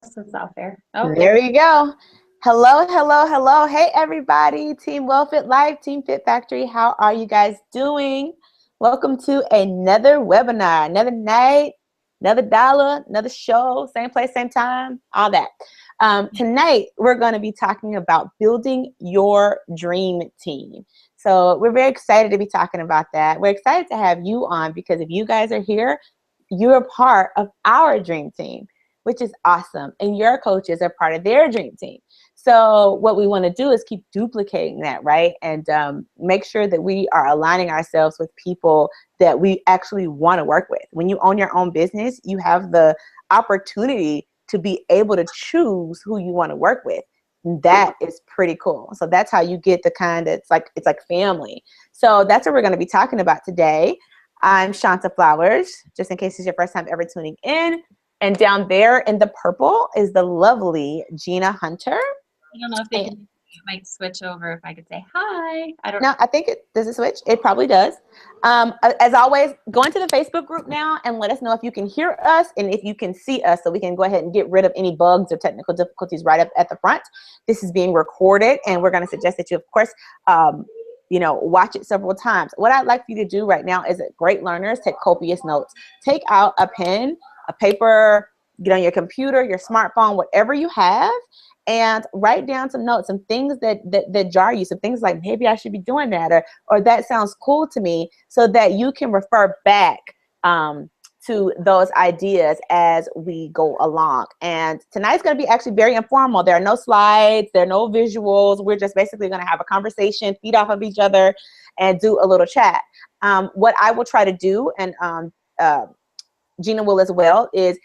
That's not fair. Oh, There we go. Hello, hello, hello. Hey, everybody. Team WellFit Life, Team Fit Factory. How are you guys doing? Welcome to another webinar, another night, another dollar, another show, same place, same time, all that. Tonight, we're going to be talking about building your dream team. So we're very excited to be talking about that. We're excited to have you on because if you guys are here, you're a part of our dream team, which is awesome. And your coaches are part of their dream team. So what we want to do is keep duplicating that, right? And make sure that we are aligning ourselves with people that we actually want to work with. When you own your own business, you have the opportunity to be able to choose who you want to work with. That is pretty cool. So that's how you get the kind of, it's like family. So that's what we're going to be talking about today. I'm Shanta Flowers, just in case it's your first time ever tuning in. And down there in the purple is the lovely Gina Hunter. I don't know if they can, it might switch over if I could say hi. I don't know. I think does it switch? It probably does. As always, go into the Facebook group now and let us know if you can hear us and if you can see us so we can go ahead and get rid of any bugs or technical difficulties right up at the front. This is being recorded and we're going to suggest that you, of course, watch it several times. What I'd like for you to do right now is that great learners take copious notes. Take out a pen, a paper, get on your computer, your smartphone, whatever you have, and write down some notes, some things that jar you, some things like maybe I should be doing that, or that sounds cool to me, so that you can refer back to those ideas as we go along. And tonight's going to be actually very informal. There are no slides, there are no visuals. We're just basically going to have a conversation, feed off of each other, and do a little chat. What I will try to do, and Gina will as well, is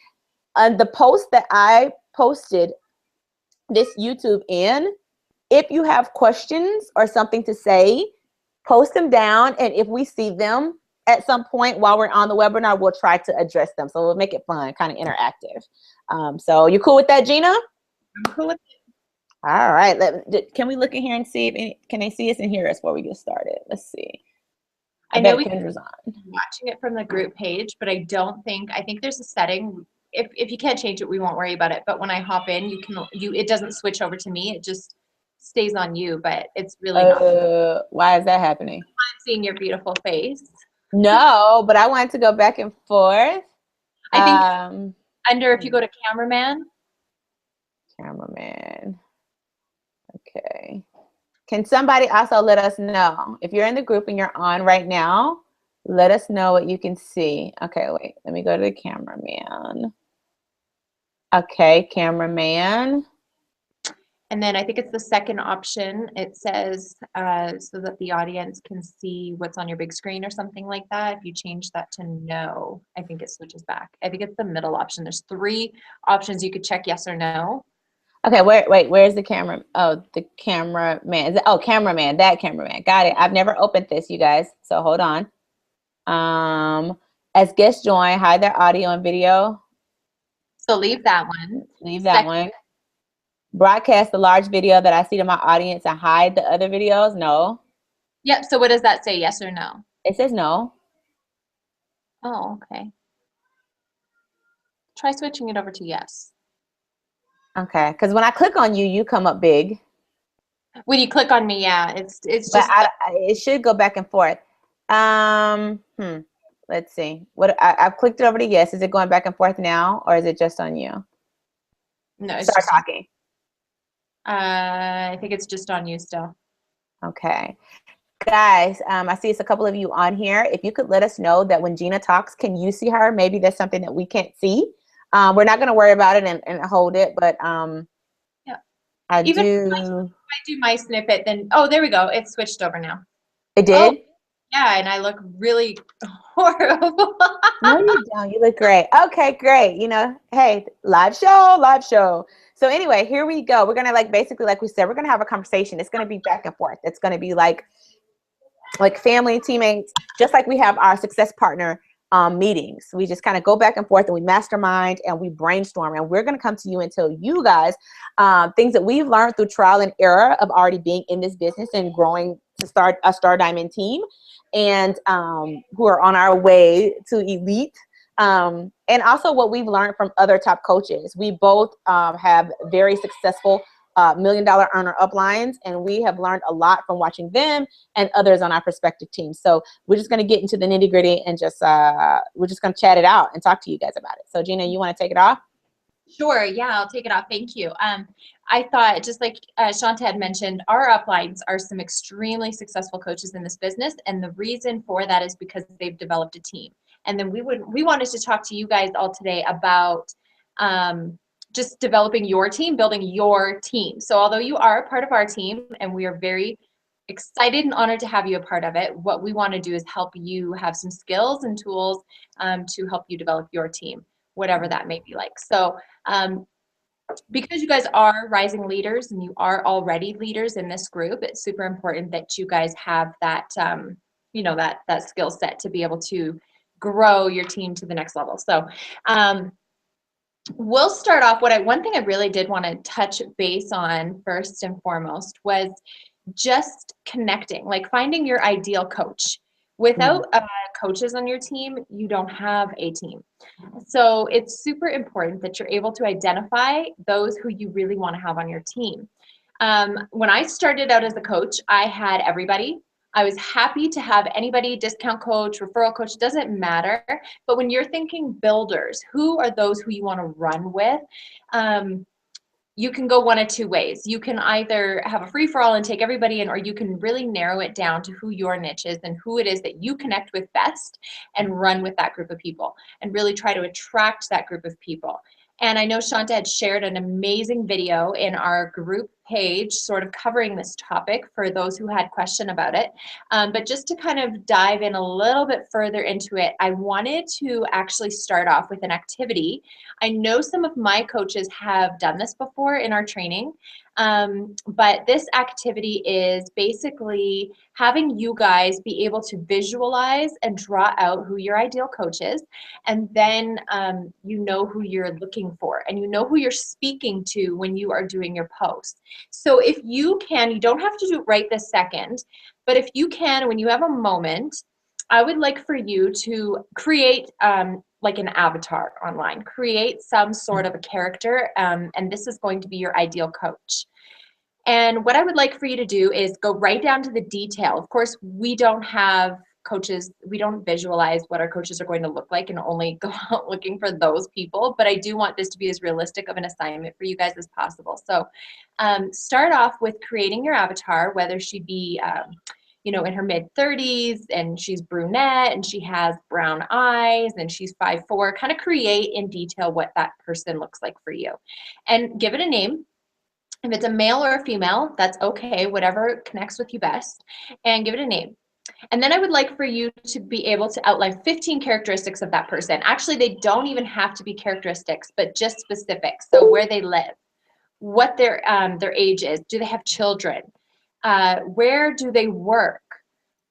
on the post that I posted this YouTube in, if you have questions or something to say, post them down, and if we see them at some point while we're on the webinar, we'll try to address them. So we'll make it fun, kind of interactive. So you cool with that, Gina? I'm cool with it. All right. Can we look in here and see if can they see us and hear us before we get started? Let's see. I know we can watching it from the group page, but I think there's a setting. If you can't change it, we won't worry about it. But when I hop in, it doesn't switch over to me. It just stays on you, but it's really not. Why is that happening? I'm seeing your beautiful face. No, but I wanted to go back and forth. I think if you go to cameraman. Okay. Can somebody also let us know if you're in the group and you're on right now? Let us know what you can see. Okay, wait. Let me go to the cameraman. Okay, cameraman. And then I think it's the second option. It says so that the audience can see what's on your big screen or something like that. If you change that to no, I think it switches back. I think it's the middle option. There's 3 options you could check yes or no. Okay, where's the camera? Oh, the cameraman. Cameraman, that cameraman. Got it. I've never opened this, you guys. So hold on. As guests join, hide their audio and video. So leave that one. Leave that one. Broadcast the large video that I see to my audience and hide the other videos. No. Yep. So what does that say? Yes or no? It says no. Oh, okay. Try switching it over to yes. Okay, because when I click on you, you come up big. When you click on me, yeah, it's just. But it should go back and forth. Let's see. I've clicked it over to yes. Is it going back and forth now, or is it just on you? No, it's Start talking. I think it's just on you still. Okay. Guys, I see it's a couple of you on here. If you could let us know that when Gina talks, can you see her? Maybe there's something that we can't see. We're not going to worry about it and hold it, but yeah. If I do my snippet, then there we go. It's switched over now. It did? Oh, yeah, and I look really horrible. No, you don't. You look great. Okay, great. Hey, live show. So anyway, here we go. We're going to basically, like we said, we're going to have a conversation. It's going to be back and forth. It's going to be like family, teammates, just like we have our success partner meetings. We just kind of go back and forth and we mastermind and we brainstorm, and we're going to come to you and tell you guys things that we've learned through trial and error of already being in this business and growing to start a Star Diamond team, and who are on our way to elite. And also what we've learned from other top coaches. We both have very successful $1 million earner uplines, and we have learned a lot from watching them and others on our prospective teams. So we're just going to get into the nitty gritty and just we're just going to chat it out and talk to you guys about it. So Gina, you want to take it off? Sure. Yeah, I'll take it off. Thank you. I thought, just like Shanta had mentioned, our uplines are some extremely successful coaches in this business. And the reason for that is because they've developed a team. And then we wanted to talk to you guys all today about just developing your team, building your team. So although you are a part of our team and we are very excited and honored to have you a part of it, what we want to do is help you have some skills and tools to help you develop your team, whatever that may be like. So because you guys are rising leaders and you are already leaders in this group, it's super important that you guys have that, that skill set to be able to grow your team to the next level. So we'll start off. One thing I really did want to touch base on first and foremost was just connecting, like finding your ideal coach. Without coaches on your team, you don't have a team. So it's super important that you're able to identify those who you really want to have on your team. When I started out as a coach, I had everybody. I was happy to have anybody, discount coach, referral coach, doesn't matter. But when you're thinking builders, who are those who you want to run with? You can go one of two ways. You can either have a free-for-all and take everybody in, or you can really narrow it down to who your niche is and who it is that you connect with best and run with that group of people and really try to attract that group of people. And I know Shanta had shared an amazing video in our group page sort of covering this topic for those who had question about it. But just to kind of dive in a little bit further into it, I wanted to actually start off with an activity. I know some of my coaches have done this before in our training, but this activity is basically having you guys be able to visualize and draw out who your ideal coach is, and then you know who you're looking for and you know who you're speaking to when you are doing your post. So if you can, you don't have to do it right this second, but if you can, when you have a moment, I would like for you to create like an avatar online, create some sort of a character, and this is going to be your ideal coach. And what I would like for you to do is go right down to the detail. Of course, we don't have coaches, we don't visualize what our coaches are going to look like and only go out looking for those people, but I do want this to be as realistic of an assignment for you guys as possible. So start off with creating your avatar, whether she be in her mid-30s and she's brunette and she has brown eyes and she's 5'4", kind of create in detail what that person looks like for you and give it a name. If it's a male or a female, that's okay, whatever connects with you best, and give it a name. And then I would like for you to be able to outline 15 characteristics of that person. Actually, they don't even have to be characteristics, but just specifics. So where they live, what their age is, do they have children, where do they work,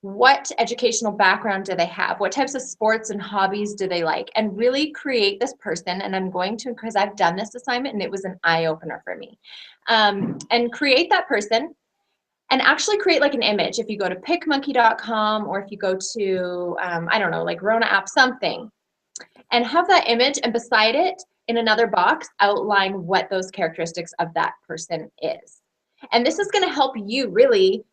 what educational background do they have, what types of sports and hobbies do they like, and really create this person. And I'm going to, because I've done this assignment and it was an eye-opener for me, and create that person and actually create like an image. If you go to PicMonkey.com or if you go to, I don't know, like Rona app, something, and have that image, and beside it in another box, outline what those characteristics of that person is. And this is going to help you really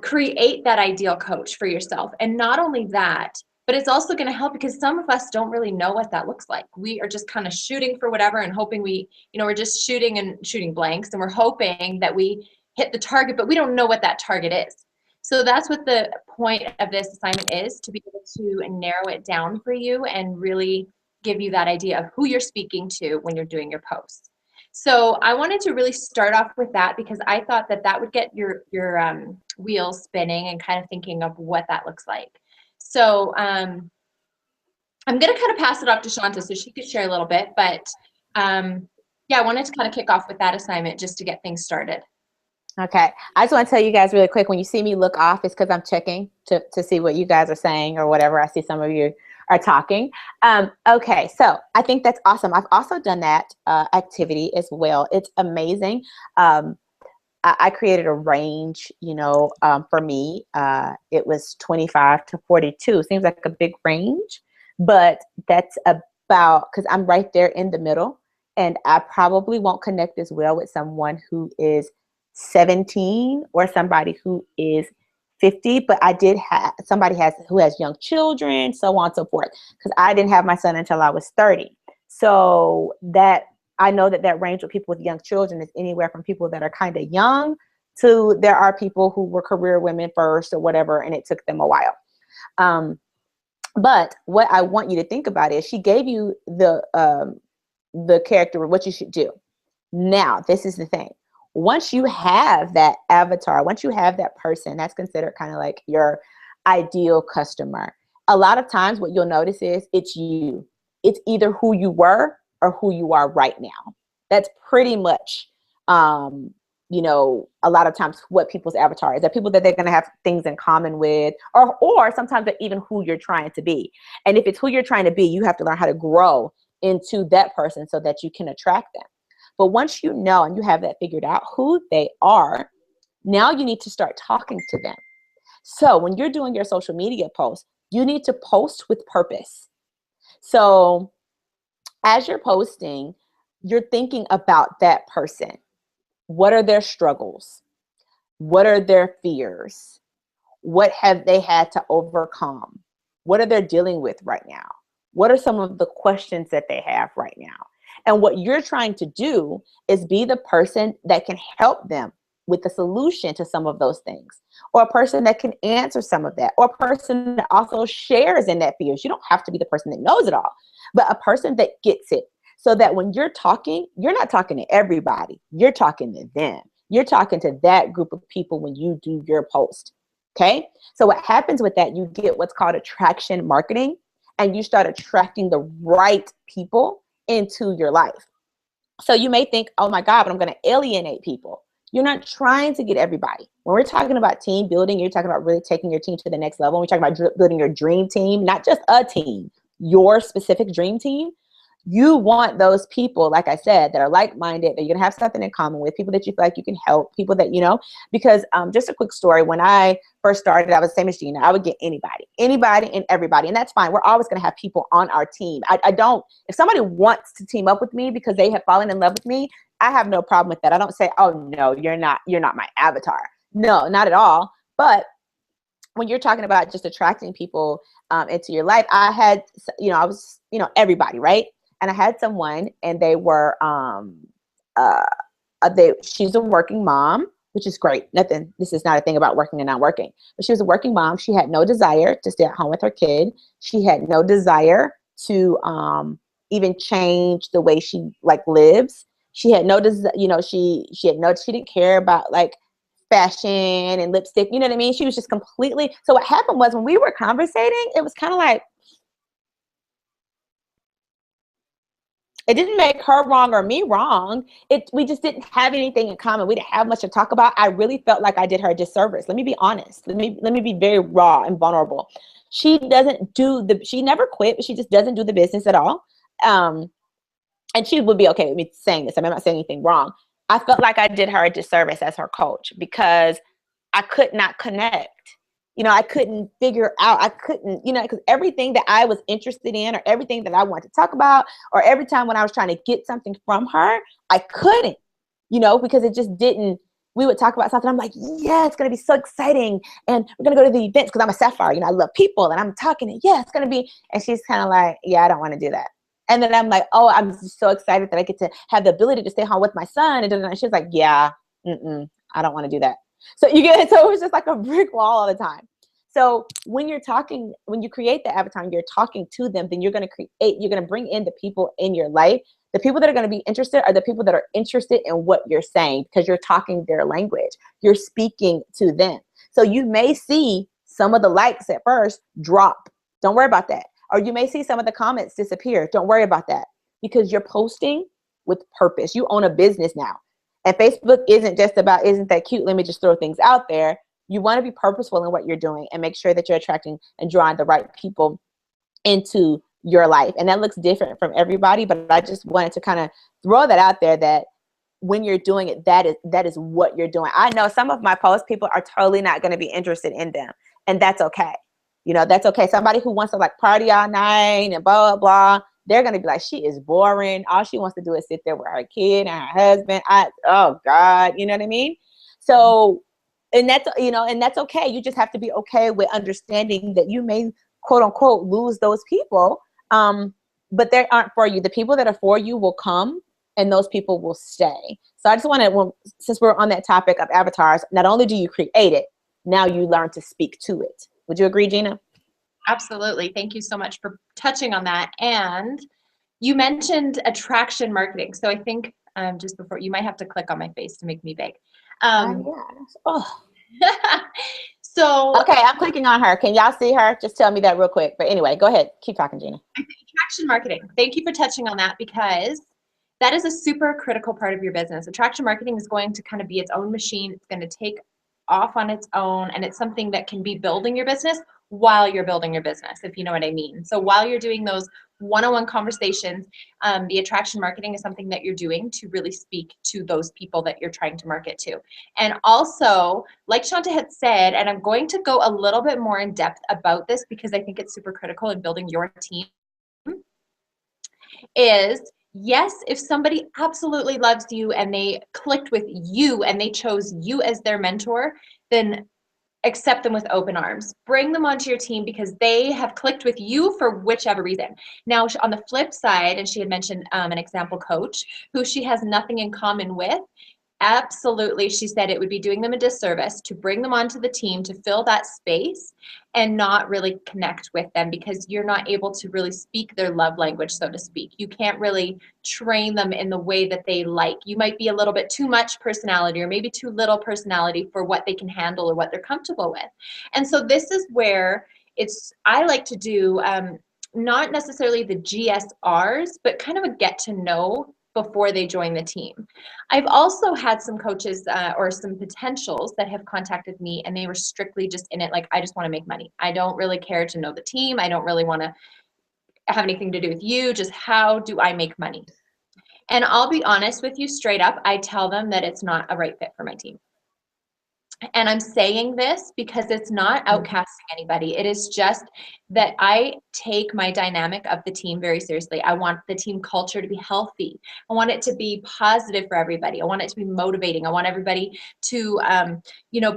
create that ideal coach for yourself. And not only that, but it's also going to help because some of us don't really know what that looks like. We are just kind of shooting for whatever and hoping we're just shooting blanks and we're hoping that we hit the target, but we don't know what that target is. So that's what the point of this assignment is, to be able to narrow it down for you and really give you that idea of who you're speaking to when you're doing your posts. So I wanted to really start off with that because I thought that would get your wheels spinning and kind of thinking of what that looks like. So I'm going to kind of pass it off to Shanta so she could share a little bit, but yeah, I wanted to kind of kick off with that assignment just to get things started. Okay. I just want to tell you guys really quick, when you see me look off, it's because I'm checking to see what you guys are saying or whatever. I see some of you are talking. Okay. So I think that's awesome. I've also done that activity as well. It's amazing. I created a range, for me, it was 25 to 42. Seems like a big range, but that's about, because I'm right there in the middle, and I probably won't connect as well with someone who is 17 or somebody who is 50, but I did have somebody who has young children, so on and so forth, because I didn't have my son until I was 30. So that I know that range with people with young children is anywhere from people that are kind of young to there are people who were career women first or whatever, and it took them a while. But what I want you to think about is she gave you the character of what you should do. Now, this is the thing. Once you have that avatar, once you have that person, that's considered kind of like your ideal customer. A lot of times what you'll notice is it's you. It's either who you were or who you are right now. That's pretty much, you know, a lot of times what people's avatar is. They're people that they're going to have things in common with, or sometimes they're even who you're trying to be. And if it's who you're trying to be, you have to learn how to grow into that person so that you can attract them. But once you know and you have that figured out who they are, now you need to start talking to them. So when you're doing your social media posts, you need to post with purpose. So as you're posting, you're thinking about that person. What are their struggles? What are their fears? What have they had to overcome? What are they dealing with right now? What are some of the questions that they have right now? And what you're trying to do is be the person that can help them with the solution to some of those things, or a person that can answer some of that, or a person that also shares in that fears. You don't have to be the person that knows it all, but a person that gets it, so that when you're talking, you're not talking to everybody. You're talking to them. You're talking to that group of people when you do your post. Okay. So what happens with that, you get what's called attraction marketing, and you start attracting the right people into your life. So you may think, oh my God, but I'm going to alienate people. You're not trying to get everybody. When we're talking about team building, you're talking about really taking your team to the next level. We're talking about building your dream team, not just a team, your specific dream team. You want those people, like I said, that are like-minded, that you're gonna have something in common with, people that you feel like you can help, people that, you know, because just a quick story. When I first started, I was the same as Gina. I would get anybody and everybody, and that's fine. We're always gonna have people on our team. I don't, if somebody wants to team up with me because they have fallen in love with me, I have no problem with that. I don't say, oh no, you're not my avatar. No, not at all. But when you're talking about just attracting people into your life, I had, I was, everybody, right? And I had someone, and they were, she's a working mom, which is great. Nothing, this is not a thing about working and not working, but she was a working mom. She had no desire to stay at home with her kid. She had no desire to even change the way she lives. She had no desire, she didn't care about fashion and lipstick, you know what I mean? She was just completely, so what happened was when we were conversating, it was kind of like, it didn't make her wrong or me wrong. We just didn't have anything in common. We didn't have much to talk about. I really felt like I did her a disservice. Let me be honest. Let me be very raw and vulnerable. She never quit, but she just doesn't do the business at all. And she would be okay with me saying this. I'm not saying anything wrong. I felt like I did her a disservice as her coach because I could not connect. I couldn't figure out, because everything that I was interested in or everything that I wanted to talk about, or every time when I was trying to get something from her, I couldn't, because it just didn't, we would talk about something. I'm like, yeah, it's going to be so exciting. And we're going to go to the events because I'm a Sapphire, I love people and I'm talking and yeah, it's going to be, and she's kind of like, yeah, I don't want to do that. And then I'm like, oh, I'm just so excited that I get to have the ability to stay home with my son. And she's like, yeah, I don't want to do that. So so it was just like a brick wall all the time. So when you create the avatar and you're talking to them, then you're going to bring in the people in your life. The people that are going to be interested are the people that are interested in what you're saying because you're talking their language. You're speaking to them. So you may see some of the likes at first drop. Don't worry about that. Or you may see some of the comments disappear. Don't worry about that because you're posting with purpose. You own a business now. And Facebook isn't just about, isn't that cute? Let me just throw things out there. You want to be purposeful in what you're doing and make sure that you're attracting and drawing the right people into your life. And that looks different from everybody, but I just wanted to kind of throw that out there that when you're doing it, that is what you're doing. I know some of my posts, people are totally not going to be interested in them. And that's okay. That's okay. Somebody who wants to party all night and blah, blah, blah, they're going to be like, she is boring. All she wants to do is sit there with her kid and her husband. Oh God, you know what I mean? So, and that's, and that's okay. You just have to be okay with understanding that you may, quote unquote, lose those people. But they aren't for you. The people that are for you will come, and those people will stay. So I just want to, since we're on that topic of avatars, not only do you create it, now you learn to speak to it. Would you agree, Gina? Absolutely. Thank you so much for touching on that. And you mentioned attraction marketing. So I think just before, you might have to click on my face to make me big. Yeah. Oh. So okay, I'm clicking on her. Can y'all see her? Just tell me that real quick. But anyway, go ahead. Keep talking, Gina. Attraction marketing. Thank you for touching on that, because that is a super critical part of your business. Attraction marketing is going to kind of be its own machine. It's going to take off on its own, and it's something that can be building your business while you're building your business, if you know what I mean. So while you're doing those one-on-one conversations, the attraction marketing is something that you're doing to really speak to those people that you're trying to market to. And also, like Shanta had said, and I'm going to go a little bit more in depth about this because I think it's super critical in building your team, is yes, if somebody absolutely loves you and they clicked with you and they chose you as their mentor, then accept them with open arms. Bring them onto your team because they have clicked with you for whichever reason. Now, on the flip side, and she had mentioned an example coach who she has nothing in common with, absolutely, she said it would be doing them a disservice to bring them onto the team to fill that space and not really connect with them, because you're not able to really speak their love language, so to speak. You can't really train them in the way that they like. You might be a little bit too much personality or maybe too little personality for what they can handle or what they're comfortable with. And so this is where I like to do not necessarily the GSRs, but kind of a get to know before they join the team. I've also had some coaches or some potentials that have contacted me, and they were strictly just in it like, I just want to make money. I don't really care to know the team. I don't really want to have anything to do with you. Just how do I make money? And I'll be honest with you straight up. I tell them that it's not a right fit for my team. And I'm saying this because it's not outcasting anybody. It is just that I take my dynamic of the team very seriously. I want the team culture to be healthy. I want it to be positive for everybody. I want it to be motivating. I want everybody to,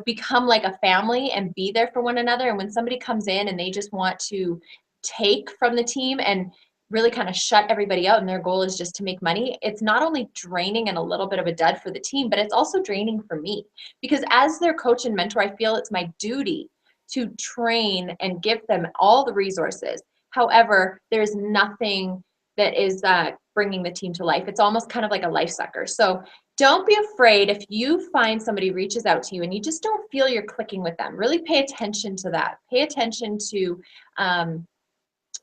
become like a family and be there for one another. And when somebody comes in and they just want to take from the team and really kind of shut everybody out and their goal is just to make money, it's not only draining and a little bit of a dud for the team, but it's also draining for me, because as their coach and mentor, I feel it's my duty to train and give them all the resources. However, there's nothing that is bringing the team to life. It's almost kind of like a life sucker. So don't be afraid if you find somebody reaches out to you and you just don't feel you're clicking with them. Really pay attention to that. Pay attention to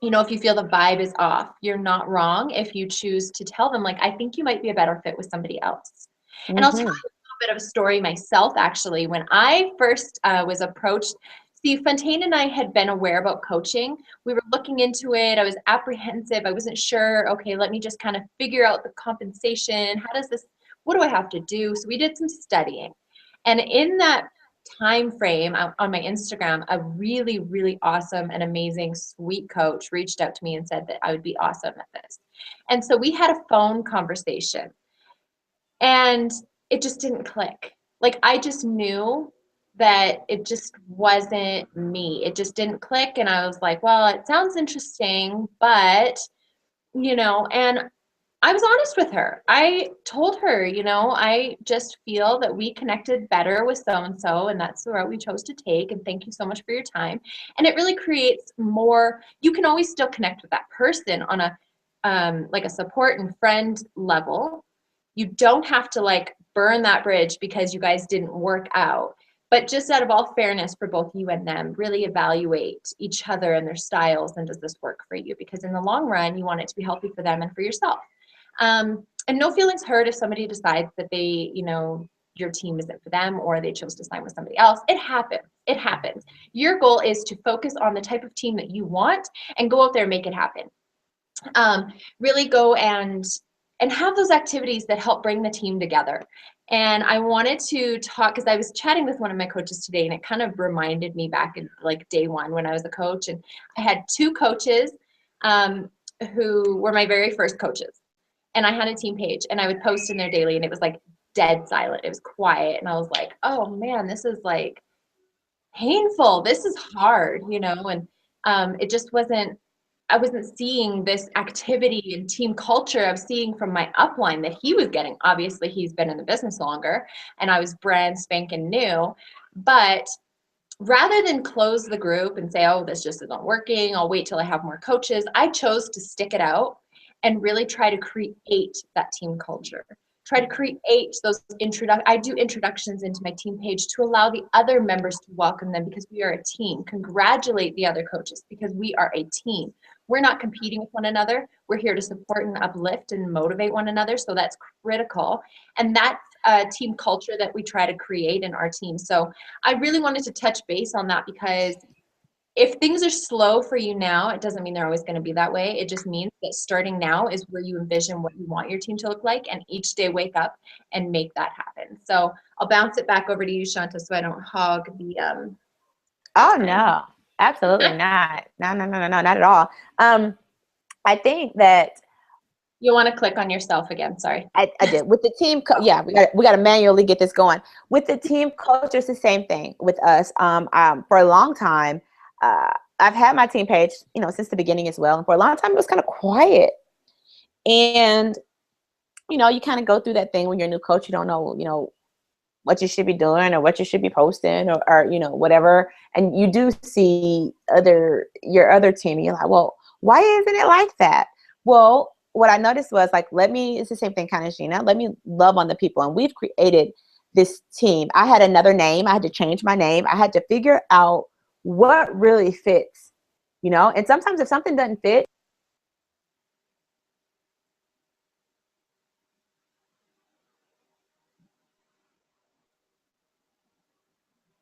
if you feel the vibe is off. You're not wrong if you choose to tell them, like, I think you might be a better fit with somebody else. Mm-hmm. And I'll tell you a little bit of a story myself, actually. When I first was approached, Fontaine and I had been aware about coaching. We were looking into it. I was apprehensive. I wasn't sure. Okay, let me just kind of figure out the compensation. What do I have to do? So we did some studying. And in that time frame on my Instagram, a really, really awesome and amazing, sweet coach reached out to me and said that I would be awesome at this. And so we had a phone conversation and it just didn't click. Like, I just knew that it just wasn't me. It just didn't click. And I was like, well, it sounds interesting, but, and I was honest with her. I told her, I just feel that we connected better with so-and-so, and that's the route we chose to take. And thank you so much for your time. And it really creates more, you can always still connect with that person on a, like a support and friend level. You don't have to burn that bridge because you guys didn't work out. But just out of all fairness for both you and them, really evaluate each other and their styles. And does this work for you? Because in the long run, you want it to be healthy for them and for yourself. And no feelings hurt if somebody decides that they, your team isn't for them or they chose to sign with somebody else. It happens. It happens. Your goal is to focus on the type of team that you want and go out there and make it happen. Really go and have those activities that help bring the team together. And I wanted to talk, because I was chatting with one of my coaches today, and it kind of reminded me back in day one when I was a coach. And I had two coaches who were my very first coaches. And I had a team page and I would post in there daily and it was like dead silent. It was quiet. And I was like, oh man, this is like painful. This is hard, you know? And it just wasn't, I wasn't seeing this activity and team culture I was seeing from my upline that he was getting. Obviously, he's been in the business longer and I was brand spanking new. But rather than close the group and say, oh, this just isn't working, I'll wait till I have more coaches, I chose to stick it out and really try to create that team culture. Try to create those I do introductions into my team page to allow the other members to welcome them because we are a team. Congratulate the other coaches because we are a team. We're not competing with one another. We're here to support and uplift and motivate one another. So that's critical. And that's a team culture that we try to create in our team. So I really wanted to touch base on that because if things are slow for you now, it doesn't mean they're always going to be that way. It just means that starting now is where you envision what you want your team to look like, and each day wake up and make that happen. So I'll bounce it back over to you, Shanta, so I don't hog the Oh no, absolutely not. No, not at all. I think that you want to click on yourself again. Sorry. I did with the team. Yeah, we got to manually get this going. With the team culture, it's the same thing with us. For a long time, I've had my team page, you know, since the beginning as well. And for a long time, it was kind of quiet. And, you know, you kind of go through that thing when you're a new coach. You don't know, you know, what you should be doing or what you should be posting or you know, whatever. And you do see your other team. And you're like, well, why isn't it like that? Well, what I noticed was like, it's the same thing kind of, Gina, let me love on the people. And we've created this team. I had another name. I had to change my name. I had to figure out what really fits, you know? And sometimes if something doesn't fit,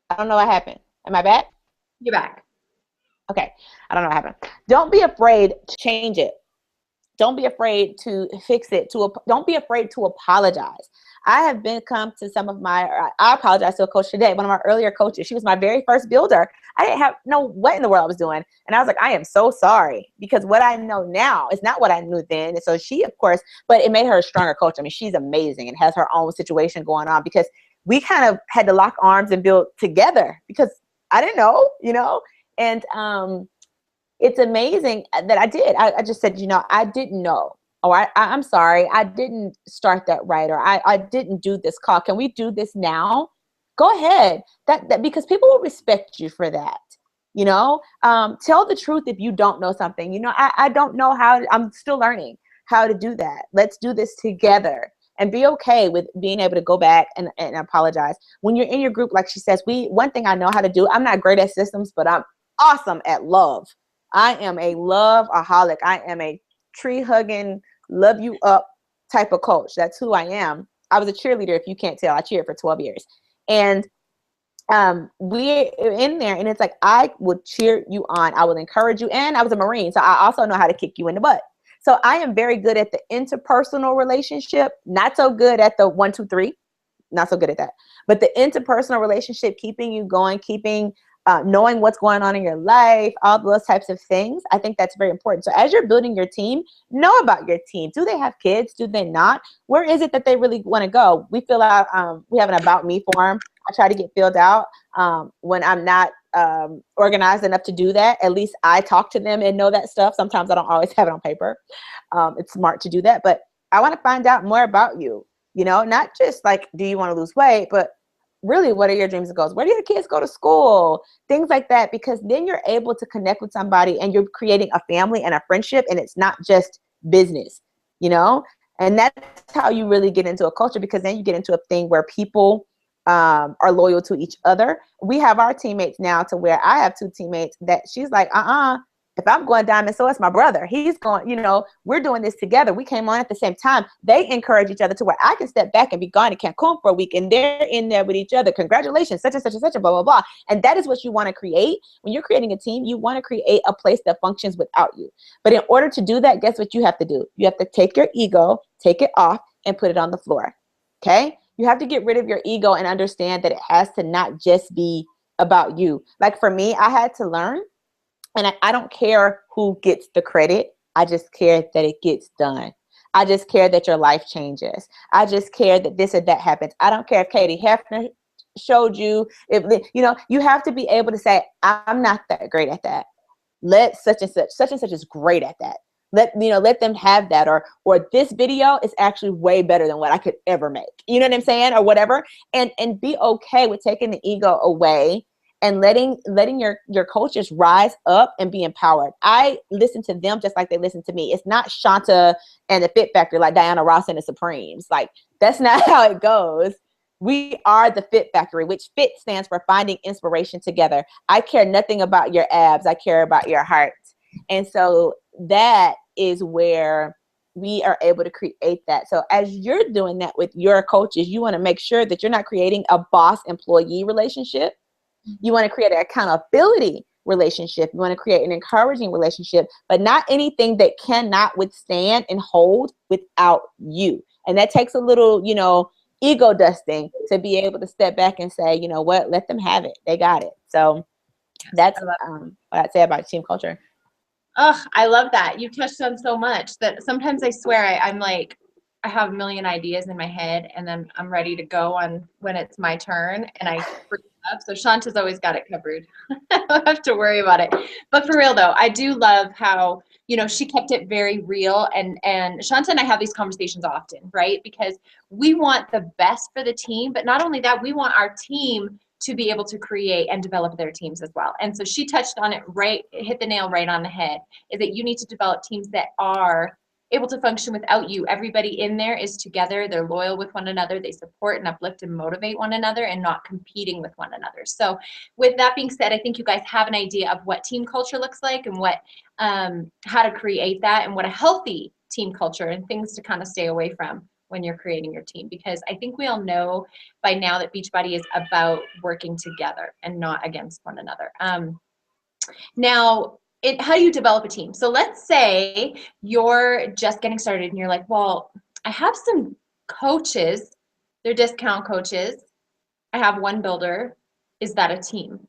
I don't know what happened. Am I back? You're back. Okay. I don't know what happened. Don't be afraid to change it. Don't be afraid to fix it. Don't be afraid to apologize. I have come to some of I apologize to a coach today, one of my earlier coaches. She was my very first builder. I didn't know what in the world I was doing. And I was like, I am so sorry because what I know now is not what I knew then. And so she, of course, but it made her a stronger coach. I mean, she's amazing and has her own situation going on because we kind of had to lock arms and build together because I didn't know, you know, and, it's amazing that I did. I just said, you know, I didn't know. Oh, I'm sorry. I didn't start that right. Or I didn't do this call. Can we do this now? Go ahead. That because people will respect you for that. You know, tell the truth if you don't know something. You know, I don't know how. I'm still learning how to do that. Let's do this together and be okay with being able to go back and apologize. When you're in your group, like she says, one thing I know how to do, I'm not great at systems, but I'm awesome at love. I am a love-aholic. I am a tree-hugging, love you up type of coach. That's who I am. I was a cheerleader, if you can't tell. I cheered for 12 years. And we're in there, and it's like I would cheer you on. I would encourage you. And I was a Marine, so I also know how to kick you in the butt. So I am very good at the interpersonal relationship, not so good at the 1, 2, 3. Not so good at that. But the interpersonal relationship, keeping you going, knowing what's going on in your life, all those types of things. I think that's very important. So as you're building your team, know about your team. Do they have kids? Do they not? Where is it that they really want to go? We fill out, we have an about me form. I try to get filled out when I'm not organized enough to do that. At least I talk to them and know that stuff. Sometimes I don't always have it on paper. It's smart to do that. But I want to find out more about you, you know, not just like, do you want to lose weight, but really, what are your dreams and goals? Where do your kids go to school? Things like that, because then you're able to connect with somebody and you're creating a family and a friendship, and it's not just business, you know? And that's how you really get into a culture, because then you get into a thing where people are loyal to each other. We have our teammates now to where I have 2 teammates that she's like, if I'm going diamond, so it's my brother. He's going, you know, we're doing this together. We came on at the same time. They encourage each other to where I can step back and be gone to Cancun for a week, and they're in there with each other. Congratulations, such and such and such, and blah, blah, blah. And that is what you want to create. When you're creating a team, you want to create a place that functions without you. But in order to do that, guess what you have to do? You have to take your ego, take it off, and put it on the floor. Okay? You have to get rid of your ego and understand that it has to not just be about you. Like for me, I had to learn. And I don't care who gets the credit. I just care that it gets done. I just care that your life changes. I just care that this or that happens. I don't care if Katie Hefner showed you, if you know, you have to be able to say, I'm not that great at that. Let such and such is great at that. Let them have that, or this video is actually way better than what I could ever make. You know what I'm saying? Or whatever. And be okay with taking the ego away and letting your coaches rise up and be empowered. I listen to them just like they listen to me. It's not Shanta and the Fit Factory like Diana Ross and the Supremes. Like, that's not how it goes. We are the Fit Factory, which FIT stands for finding inspiration together. I care nothing about your abs. I care about your heart. And so that is where we are able to create that. So as you're doing that with your coaches, you want to make sure that you're not creating a boss-employee relationship. You want to create an accountability relationship. You want to create an encouraging relationship, but not anything that cannot withstand and hold without you. And that takes a little, ego dusting to be able to step back and say, you know what, let them have it. They got it. So that's what I'd say about team culture. Oh, I love that. You touched on so much that sometimes I swear I'm like, I have a million ideas in my head and then I'm ready to go on when it's my turn and I freak up. So Shanta's always got it covered. I don't have to worry about it. But for real though, I do love how, she kept it very real, and Shanta and I have these conversations often, right? Because we want the best for the team, but not only that, we want our team to be able to create and develop their teams as well. And so she touched on it hit the nail right on the head, is that you need to develop teams that are able to function without you. Everybody in there is together. They're loyal with one another. They support and uplift and motivate one another and not competing with one another. So with that being said, I think you guys have an idea of what team culture looks like and how to create that and what a healthy team culture and things to kind of stay away from when you're creating your team, because I think we all know by now that Beachbody is about working together and not against one another. Now, how do you develop a team? So let's say you're just getting started and you're like, well, I have some coaches, they're discount coaches. I have one builder. Is that a team?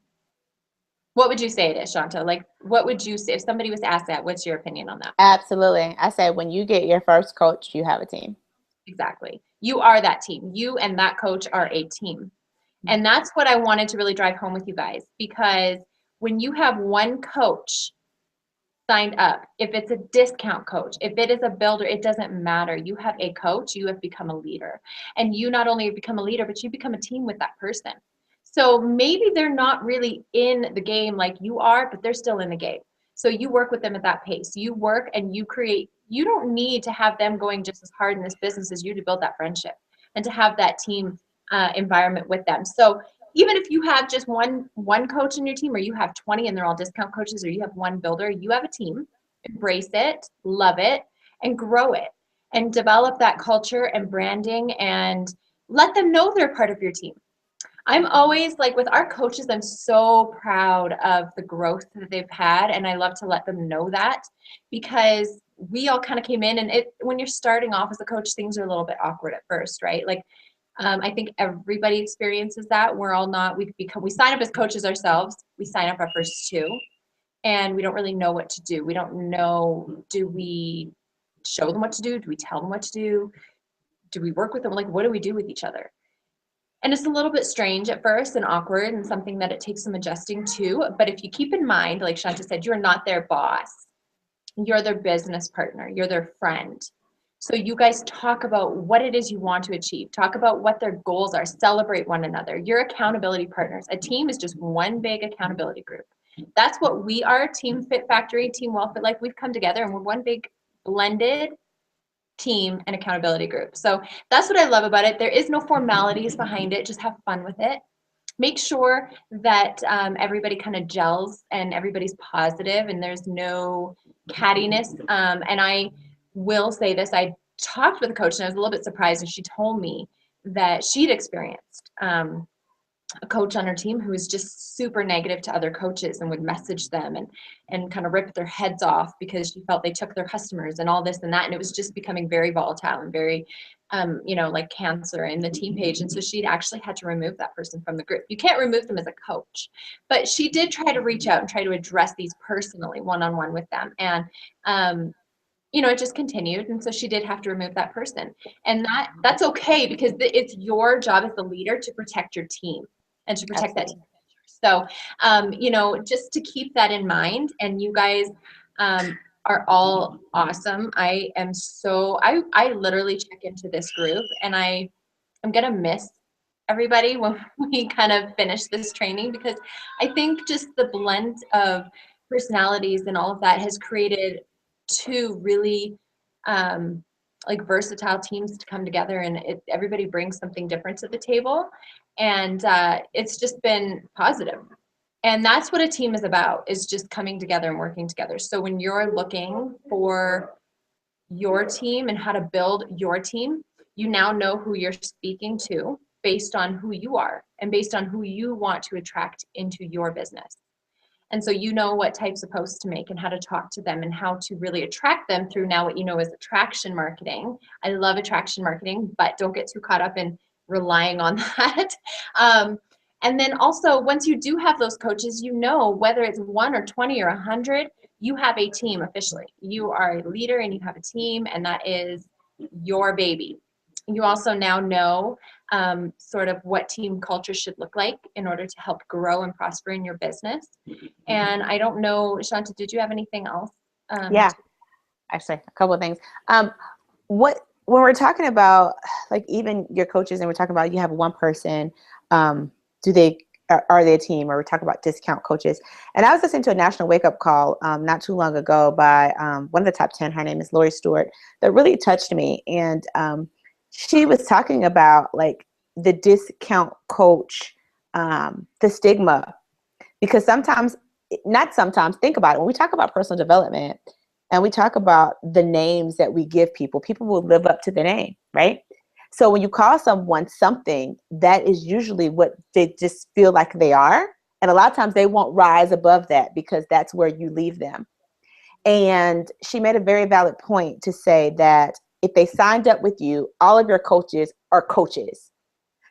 What would you say it is, Shanta? Like, what would you say if somebody was asked that? What's your opinion on that? Absolutely. I say when you get your first coach, you have a team. Exactly. You are that team. You and that coach are a team. And that's what I wanted to really drive home with you guys, because when you have one coach signed up, if it's a discount coach, if it is a builder, it doesn't matter. You have a coach, you have become a leader. And you not only become a leader, but you become a team with that person. So maybe they're not really in the game like you are, but they're still in the game. So you work with them at that pace. You work and you create. You don't need to have them going just as hard in this business as you to build that friendship and to have that team environment with them. So even if you have just one coach in your team, or you have 20 and they're all discount coaches, or you have one builder, you have a team. Embrace it, love it, and grow it, and develop that culture and branding, and let them know they're part of your team. I'm always like, with our coaches, I'm so proud of the growth that they've had, and I love to let them know that, because we all kind of came in, and when you're starting off as a coach, things are a little bit awkward at first, right? Like, I think everybody experiences that. We're all not, we sign up as coaches ourselves. We sign up our first two, and we don't really know what to do. We don't know, do we show them what to do? Do we tell them what to do? Do we work with them? Like, what do we do with each other? And it's a little bit strange at first and awkward and something that it takes some adjusting to. But if you keep in mind, like Shanta said, you're not their boss. You're their business partner. You're their friend. So you guys talk about what it is you want to achieve. Talk about what their goals are. Celebrate one another. You're accountability partners. A team is just one big accountability group. That's what we are, Team Fit Factory, Team WellFit. Like, we've come together and we're one big blended team and accountability group. So that's what I love about it. There is no formalities behind it. Just have fun with it. Make sure that everybody kind of gels and everybody's positive and there's no cattiness. And I will say this, I talked with a coach and I was a little bit surprised, and she told me that she'd experienced a coach on her team who was just super negative to other coaches and would message them and kind of rip their heads off because she felt they took their customers and all this and that. And it was just becoming very volatile and very, like cancer in the team page. And so she'd actually had to remove that person from the group. You can't remove them as a coach, but she did try to reach out and try to address these personally one-on-one with them. And you know, it just continued. And so she did have to remove that person. And that's okay, because it's your job as the leader to protect your team and to protect that team. So, you know, just to keep that in mind. And you guys are all awesome. I am so, I literally check into this group, and I'm going to miss everybody when we kind of finish this training, because I think just the blend of personalities and all of that has created two really like versatile teams to come together, and everybody brings something different to the table, and it's just been positive. And that's what a team is about, is just coming together and working together. So when you're looking for your team and how to build your team, you now know who you're speaking to based on who you are and based on who you want to attract into your business. And so you know what types of posts to make and how to talk to them and how to really attract them through now what you know is attraction marketing. I love attraction marketing, but don't get too caught up in relying on that. And then also, once you do have those coaches, you know, whether it's 1 or 20 or 100, you have a team officially. You are a leader and you have a team, and that is your baby. You also now know sort of what team culture should look like in order to help grow and prosper in your business. And I don't know, Shanta, did you have anything else? Yeah, actually, a couple of things. When we're talking about, like, even your coaches, and we're talking about you have one person, are they a team? Or we're talking about discount coaches. And I was listening to a national wake-up call not too long ago by one of the top 10. Her name is Lori Stewart. That really touched me. And she was talking about, like, the discount coach, the stigma. Because think about it. When we talk about personal development and we talk about the names that we give people, people will live up to the name, right? So when you call someone something, that is usually what they just feel like they are. And a lot of times they won't rise above that, because that's where you leave them. And she made a very valid point to say that if they signed up with you, all of your coaches are coaches.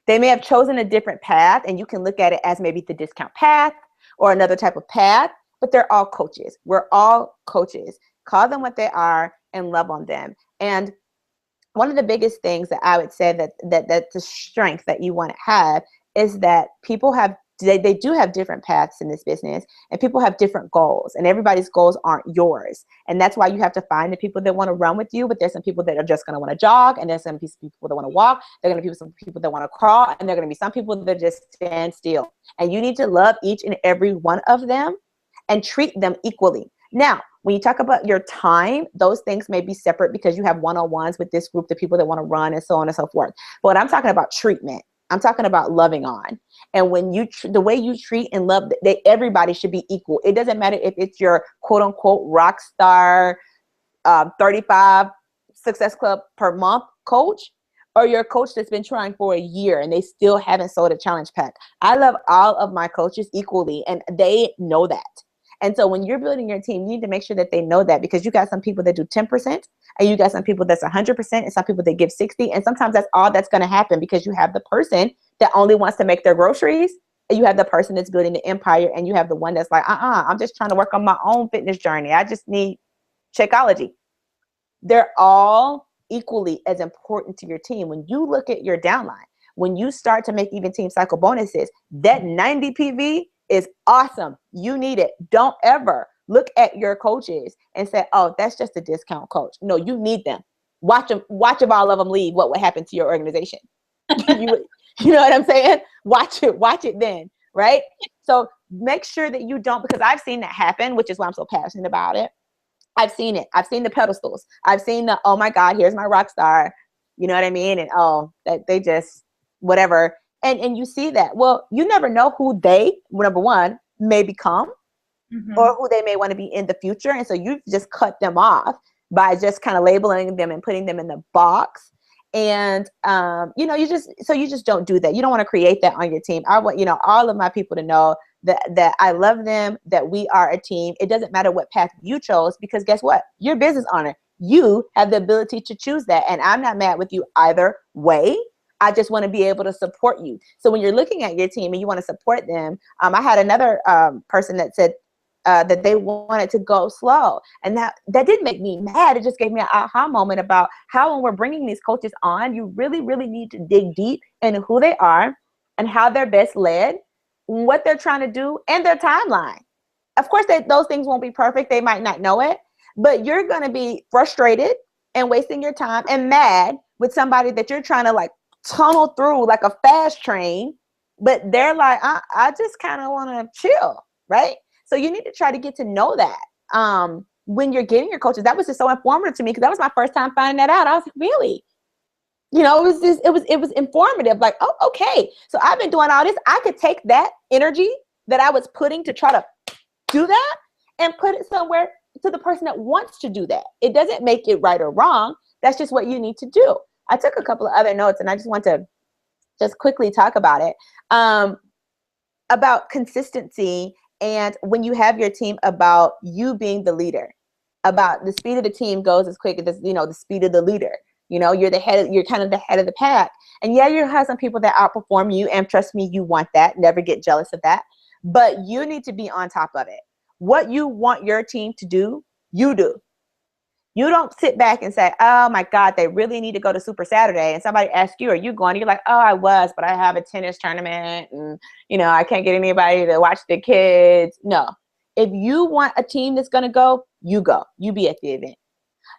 They may have chosen a different path, and you can look at it as maybe the discount path or another type of path, but they're all coaches. We're all coaches. Call them what they are and love on them. And one of the biggest things that I would say that's the strength that you want to have is that people they do have different paths in this business, and people have different goals, and everybody's goals aren't yours. And that's why you have to find the people that want to run with you. But there's some people that are just going to want to jog, and there's some people that want to walk. There are going to be some people that want to crawl, and there are going to be some people that just stand still. And you need to love each and every one of them and treat them equally. Now, when you talk about your time, those things may be separate, because you have one-on-ones with this group, the people that want to run, and so on and so forth. But I'm talking about treatment. I'm talking about loving on. And when the way you treat and love, everybody should be equal. It doesn't matter if it's your quote unquote rock star 35 Success Club per month coach, or your coach that's been trying for a year and they still haven't sold a challenge pack. I love all of my coaches equally, and they know that. And so when you're building your team, you need to make sure that they know that, because you got some people that do 10%, and you got some people that's 100%, and some people that give 60%. And sometimes that's all that's going to happen, because you have the person that only wants to make their groceries, and you have the person that's building the empire, and you have the one that's like, I'm just trying to work on my own fitness journey. I just need Shakeology. They're all equally as important to your team. When you look at your downline, when you start to make even team cycle bonuses, that 90 PV is awesome. You need it. Don't ever look at your coaches and say, oh, that's just a discount coach. No, you need them. Watch if all of them leave, what would happen to your organization? you know what I'm saying? Watch it then, right? So make sure that you don't, because I've seen that happen, which is why I'm so passionate about it. I've seen it. I've seen the pedestals. I've seen the, oh my God, here's my rock star. You know what I mean? And that they just, whatever. And you see that. Well, you never know who they, number one, may become, or who they may want to be in the future. And so you just cut them off by just kind of labeling them and putting them in the box. And, you just don't do that. You don't want to create that on your team. I want, all of my people to know that I love them, that we are a team. It doesn't matter what path you chose, because guess what? You're a business owner. You have the ability to choose that. And I'm not mad with you either way. I just want to be able to support you. So when you're looking at your team and you want to support them, I had another person that said, that they wanted to go slow. And that didn't make me mad. It just gave me an aha moment about how when we're bringing these coaches on, you really, really need to dig deep into who they are and how they're best led, what they're trying to do, and their timeline. Of course, those things won't be perfect. They might not know it, but you're going to be frustrated and wasting your time and mad with somebody that you're trying to like tunnel through like a fast train, but they're like, I just kind of want to chill, right? So you need to try to get to know that when you're getting your coaches. That was just so informative to me because that was my first time finding that out. I was like, really? You know, it was informative. Like, oh, okay. So I've been doing all this. I could take that energy that I was putting to try to do that and put it somewhere to the person that wants to do that. It doesn't make it right or wrong. That's just what you need to do. I took a couple of other notes and I just want to just quickly talk about it. About consistency, and when you have your team, about you being the leader, about the speed of the team goes as quick as, you know, the speed of the leader. You know, you're kind of the head of the pack. And yeah, you have some people that outperform you, and trust me, you want that. Never get jealous of that. But you need to be on top of it. What you want your team to do, you do. You don't sit back and say, oh my God, they really need to go to Super Saturday. And somebody asks you, are you going? You're like, oh, I was, but I have a tennis tournament and, you know, I can't get anybody to watch the kids. No. If you want a team that's going to go, you go. You be at the event.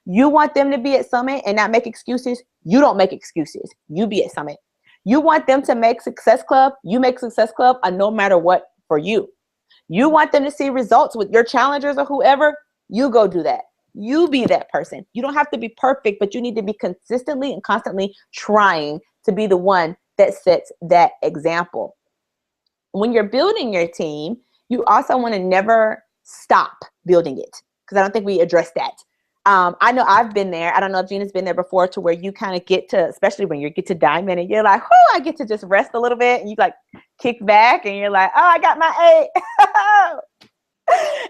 You want them to be at Summit and not make excuses. You don't make excuses. You be at Summit. You want them to make Success Club. You make Success Club a no matter what for you. You want them to see results with your challengers or whoever. You go do that. You be that person. You don't have to be perfect, but you need to be consistently and constantly trying to be the one that sets that example. When you're building your team, you also want to never stop building it, because I don't think we addressed that. I know I've been there. I don't know if Gina's been there before, to where you kind of get to, especially when you get to diamond and you're like, oh, I get to just rest a little bit, and you like kick back and you're like, oh, I got my 8.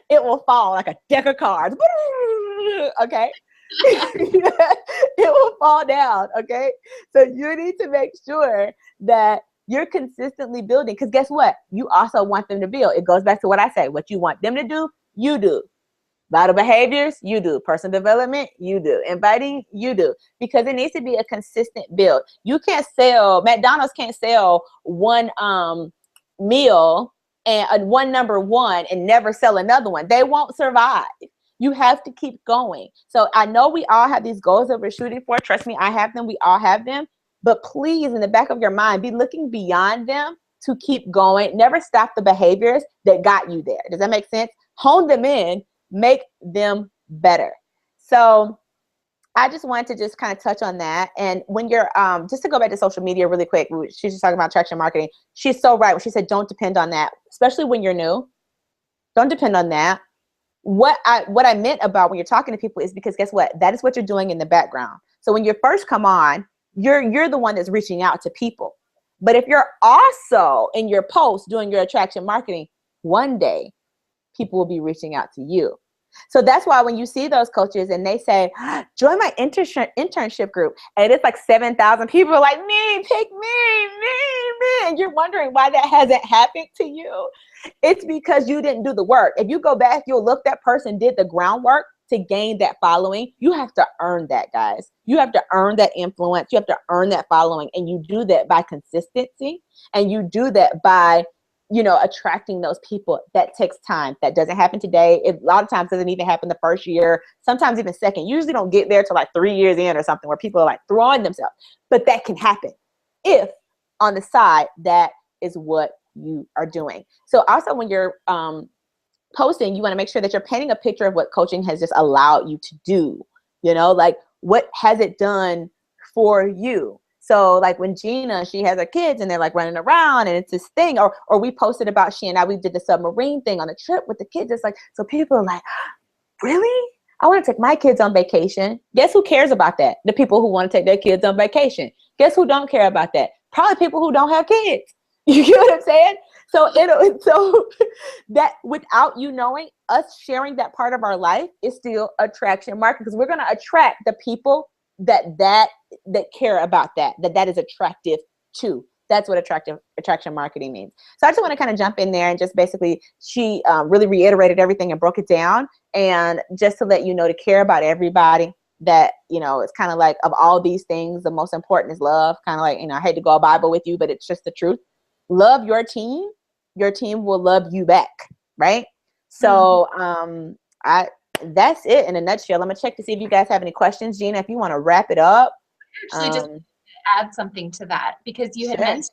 It will fall like a deck of cards. Okay. It will fall down. Okay. So you need to make sure that you're consistently building, because guess what? You also want them to build. It goes back to what I say. What you want them to do, you do. Vital behaviors, you do. Personal development, you do. Inviting, you do. Because it needs to be a consistent build. You can't sell, McDonald's can't sell one meal and one number one and never sell another one. They won't survive. You have to keep going. So I know we all have these goals that we're shooting for. Trust me, I have them. We all have them. But please, in the back of your mind, be looking beyond them to keep going. Never stop the behaviors that got you there. Does that make sense? Hone them in, make them better. So I just wanted to just kind of touch on that. And when you're, just to go back to social media really quick, she's just talking about traction marketing. She's so right when she said, don't depend on that, especially when you're new. Don't depend on that. What I meant about when you're talking to people is because guess what? That is what you're doing in the background. So when you first come on, you're the one that's reaching out to people. But if you're also in your post doing your attraction marketing, one day people will be reaching out to you. So that's why when you see those coaches and they say, join my internship group, and it's like 7,000 people are like, me, pick me, and you're wondering why that hasn't happened to you. It's because you didn't do the work. If you go back, you'll look, that person did the groundwork to gain that following. You have to earn that, guys. You have to earn that influence. You have to earn that following. And you do that by consistency. And you do that by, you know, attracting those people. That takes time. That doesn't happen today. It a lot of times doesn't even happen the first year, sometimes even second. You usually don't get there till like 3 years in or something, where people are like throwing themselves. But that can happen if on the side, that is what you are doing. So also when you're posting, you want to make sure that you're painting a picture of what coaching has just allowed you to do. You know, like what has it done for you? So like when Gina, she has her kids and they're like running around and it's this thing, or we posted about, she and I, we did the submarine thing on a trip with the kids. It's like, so people are like, really? I want to take my kids on vacation. Guess who cares about that? The people who want to take their kids on vacation. Guess who don't care about that? Probably people who don't have kids. You get what I'm saying? So that without you knowing, us sharing that part of our life is still attraction marketing, because we're going to attract the people that care about that is attractive to. That's what attraction marketing means. So I just want to kind of jump in there and just basically, she really reiterated everything and broke it down. And just to let you know, to care about everybody, that, it's kind of like, of all these things, the most important is love. Kind of like, I hate to go a Bible with you, but it's just the truth. Love your team will love you back. Right. So that's it in a nutshell. I'm gonna check to see if you guys have any questions. Gina, if you want to wrap it up. Actually, just add something to that, because you had mentioned,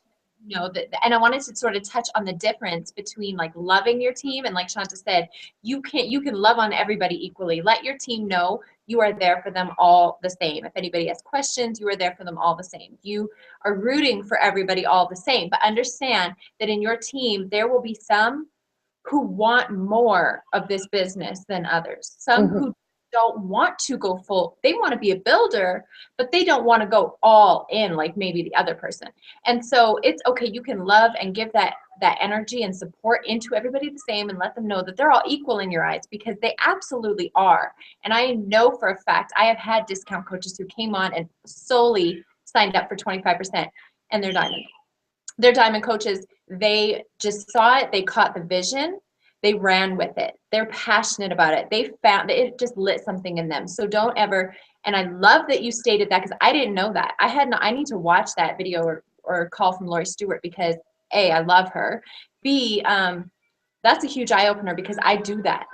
that, and I wanted to sort of touch on the difference between like loving your team and, like Shanta said, you can love on everybody equally. Let your team know you are there for them all the same. If anybody has questions, you are there for them all the same. You are rooting for everybody all the same, but understand that in your team, there will be some who want more of this business than others. Some who don't want to go full. They want to be a builder, but they don't want to go all in like maybe the other person. And so it's okay. You can love and give that energy and support into everybody the same, and let them know that they're all equal in your eyes, because they absolutely are. And I know for a fact, I have had discount coaches who came on and solely signed up for 25%, and they're diamond. They're diamond coaches. They just saw it. They caught the vision. They ran with it. They're passionate about it. They found that it just lit something in them. So don't ever, and I love that you stated that, because I didn't know that. I need to watch that video or call from Lori Stewart, because A, I love her. B, that's a huge eye opener, because I do that.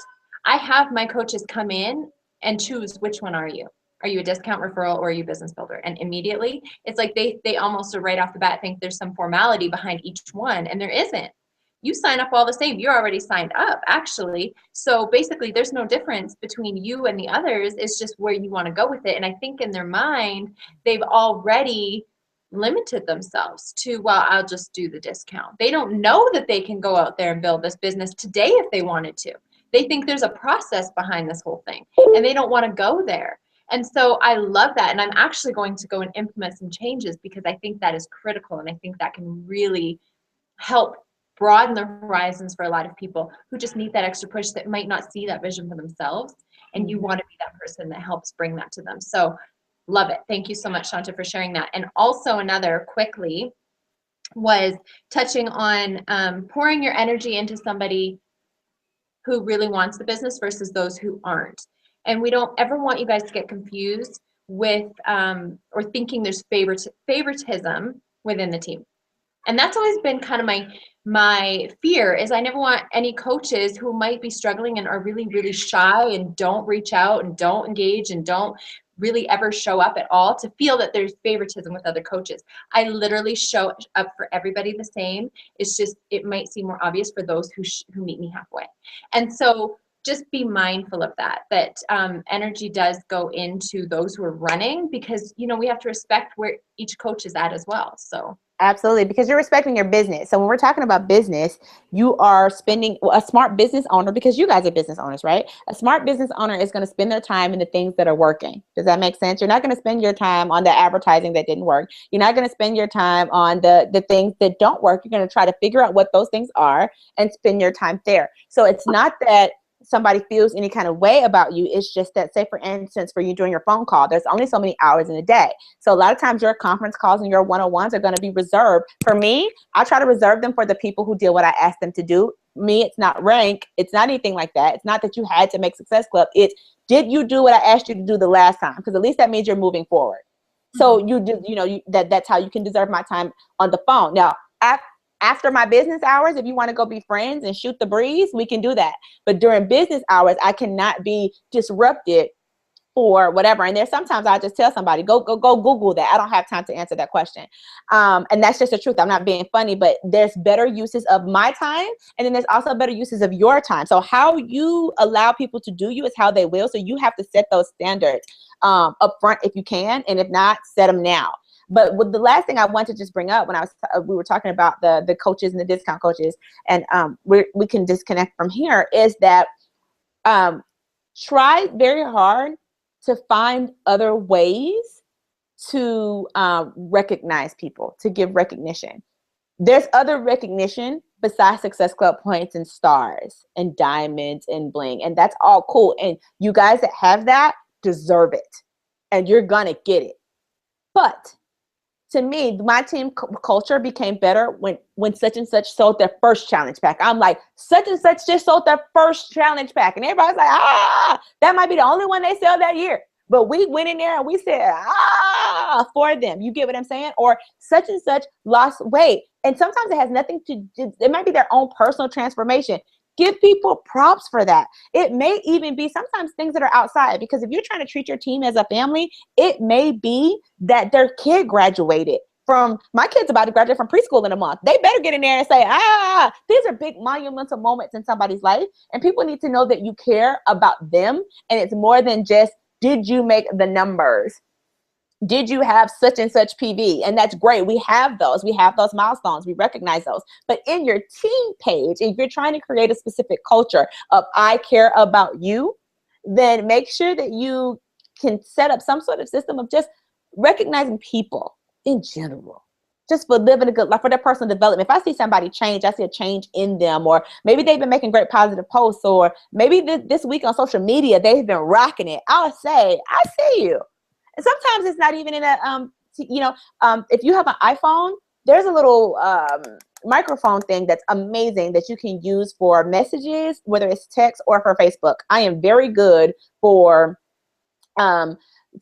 I have my coaches come in and choose, which one are you? Are you a discount referral or are you a business builder? And immediately it's like they almost right off the bat think there's some formality behind each one, and there isn't. You sign up all the same. You're already signed up, actually. So basically there's no difference between you and the others. It's just where you want to go with it. And I think in their mind, they've already limited themselves to, well, I'll just do the discount. They don't know that they can go out there and build this business today if they wanted to. They think there's a process behind this whole thing, and they don't want to go there. And so I love that. And I'm actually going to go and implement some changes, because I think that is critical. And I think that can really help broaden the horizons for a lot of people who just need that extra push, that might not see that vision for themselves. And you want to be that person that helps bring that to them. So love it. Thank you so much, Shanta, for sharing that. And also another quickly was touching on pouring your energy into somebody who really wants the business versus those who aren't. And we don't ever want you guys to get confused with or thinking there's favoritism within the team. And that's always been kind of my fear, is I never want any coaches who might be struggling and are really, really shy and don't reach out and don't engage and don't really ever show up at all to feel that there's favoritism with other coaches. I literally show up for everybody the same. It's just, it might seem more obvious for those who meet me halfway. And so just be mindful of that energy does go into those who are running, because, we have to respect where each coach is at as well. So. Absolutely, because you're respecting your business. So when we're talking about business, you are spending, a smart business owner, because you guys are business owners, right? A smart business owner is going to spend their time in the things that are working. Does that make sense? You're not going to spend your time on the advertising that didn't work. You're not going to spend your time on the things that don't work. You're going to try to figure out what those things are and spend your time there. So it's not that somebody feels any kind of way about you. It's just that, say for instance, for you doing your phone call, there's only so many hours in a day. So a lot of times your conference calls and your one-on-ones are going to be reserved. For me, I try to reserve them for the people who did what I asked them to do. Me, it's not rank. It's not anything like that. It's not that you had to make Success Club. It's, did you do what I asked you to do the last time? Because at least that means you're moving forward. So you do, that's how you can deserve my time on the phone. Now, after my business hours, if you want to go be friends and shoot the breeze, we can do that. But during business hours, I cannot be disrupted or whatever. And there's sometimes I'll just tell somebody, go Google that. I don't have time to answer that question. And that's just the truth. I'm not being funny, but there's better uses of my time. And then there's also better uses of your time. So how you allow people to do you is how they will. So you have to set those standards up front if you can. And if not, set them now. But the last thing I want to just bring up when we were talking about the coaches and the discount coaches, and we can disconnect from here, is that try very hard to find other ways to recognize people, to give recognition. There's other recognition besides Success Club points and stars and diamonds and bling, and that's all cool. And you guys that have that deserve it, and you're gonna get it. But to me, my team culture became better when such and such sold their first challenge pack. I'm like, such and such just sold their first challenge pack. And everybody's like, that might be the only one they sell that year. But we went in there and we said, for them. You get what I'm saying? Or such and such lost weight. And sometimes it has nothing to do, it might be their own personal transformation. Give people props for that. It may even be sometimes things that are outside, because if you're trying to treat your team as a family, it may be that their kid graduated from, my kid's about to graduate from preschool in a month. They better get in there and say, these are big monumental moments in somebody's life. And people need to know that you care about them. And it's more than just, did you make the numbers? Did you have such and such PV? And that's great. We have those. We have those milestones. We recognize those. But in your team page, if you're trying to create a specific culture of I care about you, then make sure that you can set up some sort of system of just recognizing people in general, just for living a good life, for their personal development. If I see somebody change, I see a change in them, or maybe they've been making great positive posts, or maybe this week on social media, they've been rocking it. I'll say, I see you. And sometimes it's not even in a, if you have an iPhone, there's a little microphone thing that's amazing that you can use for messages, whether it's text or for Facebook. I am very good for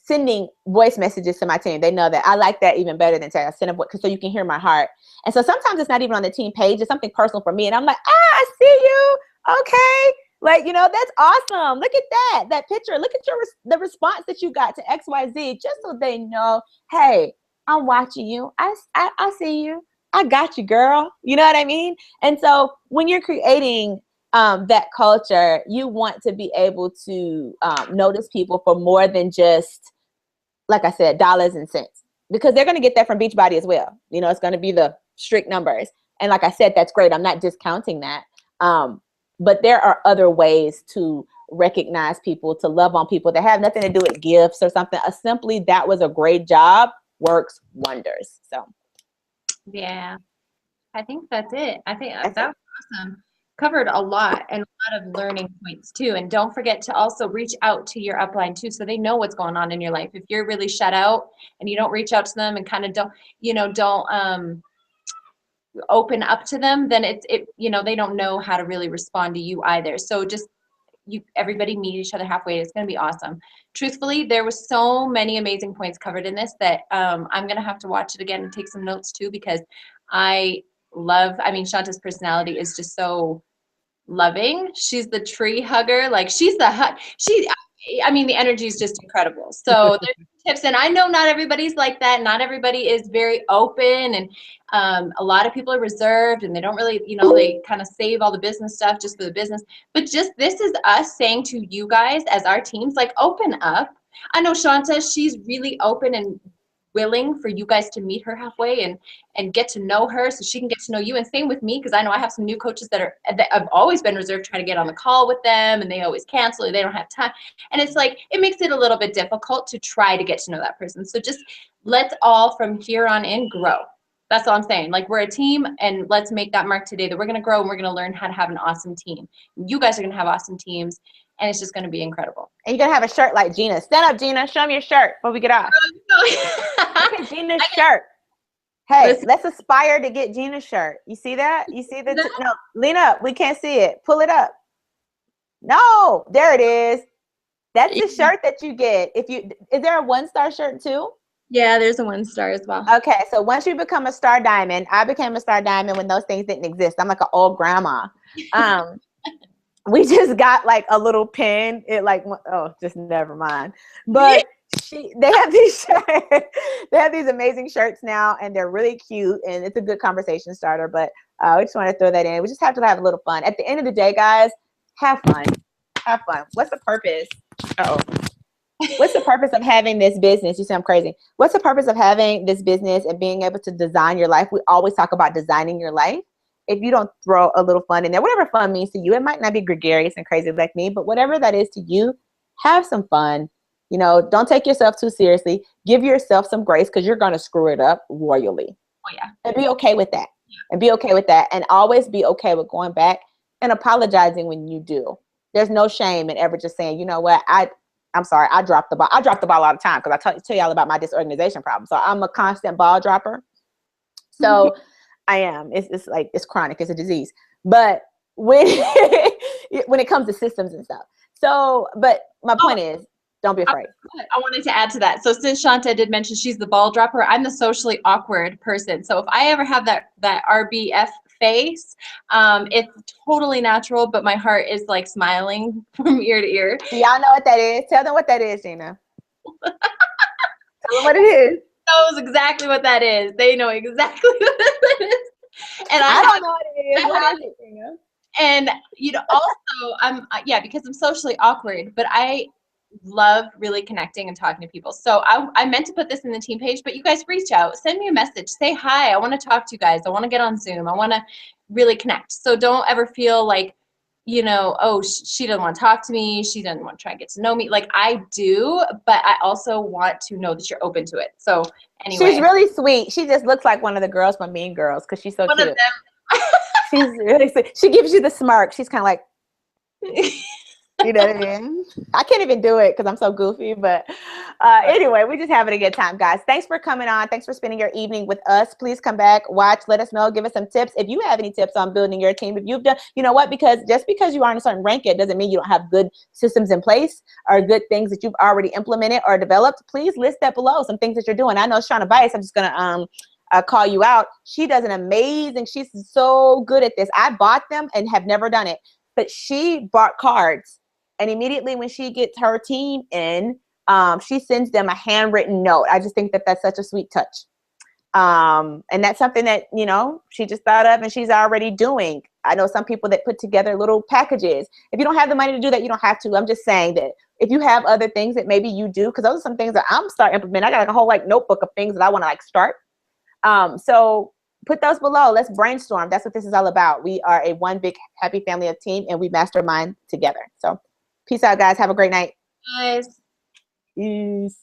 sending voice messages to my team. They know that I like that even better than text. I send a voice so you can hear my heart. And so sometimes it's not even on the team page. It's something personal for me. And I'm like, I see you. Okay. Like, that's awesome. Look at that picture. Look at the response that you got to XYZ, just so they know, hey, I'm watching you. I see you. I got you, girl. You know what I mean? And so when you're creating that culture, you want to be able to notice people for more than just, like I said, dollars and cents, because they're going to get that from Beachbody as well. It's going to be the strict numbers. And like I said, that's great. I'm not discounting that. But there are other ways to recognize people, to love on people that have nothing to do with gifts or something. Simply, that was a great job, works wonders. So, yeah, I think that's it. I think that was awesome. Covered a lot, and a lot of learning points too. And don't forget to also reach out to your upline too, so they know what's going on in your life. If you're really shut out and you don't reach out to them and kind of don't open up to them, then they don't know how to really respond to you either. So just everybody meet each other halfway. It's going to be awesome. Truthfully, there was so many amazing points covered in this that I'm going to have to watch it again and take some notes too, because Shanta's personality is just so loving. She's the tree hugger. Like the energy is just incredible. So there's tips, and I know not everybody's like that. Not everybody is very open, and a lot of people are reserved, and they don't really, they kind of save all the business stuff just for the business. But just this is us saying to you guys as our teams, like, open up. I know Shanta, she's really open and willing for you guys to meet her halfway and get to know her so she can get to know you. And same with me, because I know I have some new coaches that I've always been reserved trying to get on the call with them, and they always cancel, or they don't have time. And it's like, it makes it a little bit difficult to try to get to know that person. So just let's all from here on in grow. That's all I'm saying. Like, we're a team, and let's make that mark today that we're going to grow, and we're going to learn how to have an awesome team. You guys are going to have awesome teams, and it's just going to be incredible. And you're going to have a shirt like Gina. Stand up, Gina. Show me your shirt before we get off. Look at Gina's shirt. Hey, let's aspire to get Gina's shirt. You see that? You see the no, lean up. We can't see it. Pull it up. No, there it is. That's the shirt that you get. Is there a 1-star shirt too? Yeah, there's a 1-star as well. Okay, so once you become a star diamond, I became a star diamond when those things didn't exist. I'm like an old grandma. We just got like a little pin. Just never mind. But they have these shirts. They have these amazing shirts now, and they're really cute, and it's a good conversation starter. But we just want to throw that in. We just have to have a little fun. At the end of the day, guys, have fun. Have fun. What's the purpose? What's the purpose of having this business? You say I'm crazy. What's the purpose of having this business and being able to design your life? We always talk about designing your life. If you don't throw a little fun in there, whatever fun means to you, it might not be gregarious and crazy like me, but whatever that is to you, have some fun. Don't take yourself too seriously. Give yourself some grace, because you're going to screw it up royally. Oh, yeah. And be okay with that. And be okay with that. And always be okay with going back and apologizing when you do. There's no shame in ever just saying, you know what, I'm sorry, I drop the ball. I drop the ball all the time because I tell y'all about my disorganization problem. So I'm a constant ball dropper. So I am. It's like, it's chronic. It's a disease. But when when it comes to systems and stuff. So, but my point is, don't be afraid. I wanted to add to that. So since Shanta did mention she's the ball dropper, I'm the socially awkward person. So if I ever have that RBF face, it's totally natural, but my heart is like smiling from ear to ear. Y'all know what that is. Tell them what that is, Gina. Tell them what it is. Knows exactly what that is. They know exactly what that is. And I don't know what it is. What is it, Gina? And also I'm because I'm socially awkward, but I love really connecting and talking to people. So I meant to put this in the team page, but you guys reach out, send me a message, say hi. I want to talk to you guys. I want to get on Zoom. I want to really connect. So don't ever feel like, oh, she doesn't want to talk to me. She doesn't want to try and get to know me. Like I do, but I also want to know that you're open to it. So anyway. She's really sweet. She just looks like one of the girls from Mean Girls because she's so One cute. of them. She's really sweet. She gives you the smirk. She's kind of like, you know what I mean? I can't even do it because I'm so goofy. But anyway, we're just having a good time, guys. Thanks for coming on. Thanks for spending your evening with us. Please come back, watch, let us know, give us some tips. If you have any tips on building your team, if you've done, you know what? Because just because you are in a certain rank, it doesn't mean you don't have good systems in place or good things that you've already implemented or developed. Please list that below, some things that you're doing. I know Shauna Bice, I'm just going to call you out. She does an amazing, she's so good at this. I bought them and have never done it, but she bought cards. And immediately when she gets her team in, she sends them a handwritten note. I just think that that's such a sweet touch. And that's something that, she just thought of and she's already doing. I know some people that put together little packages. If you don't have the money to do that, you don't have to. I'm just saying that if you have other things that maybe you do, because those are some things that I'm starting to implement. I got like a whole notebook of things that I want to start. So put those below. Let's brainstorm. That's what this is all about. We are a one big happy family of team and we mastermind together. So peace out, guys. Have a great night. Guys. Peace.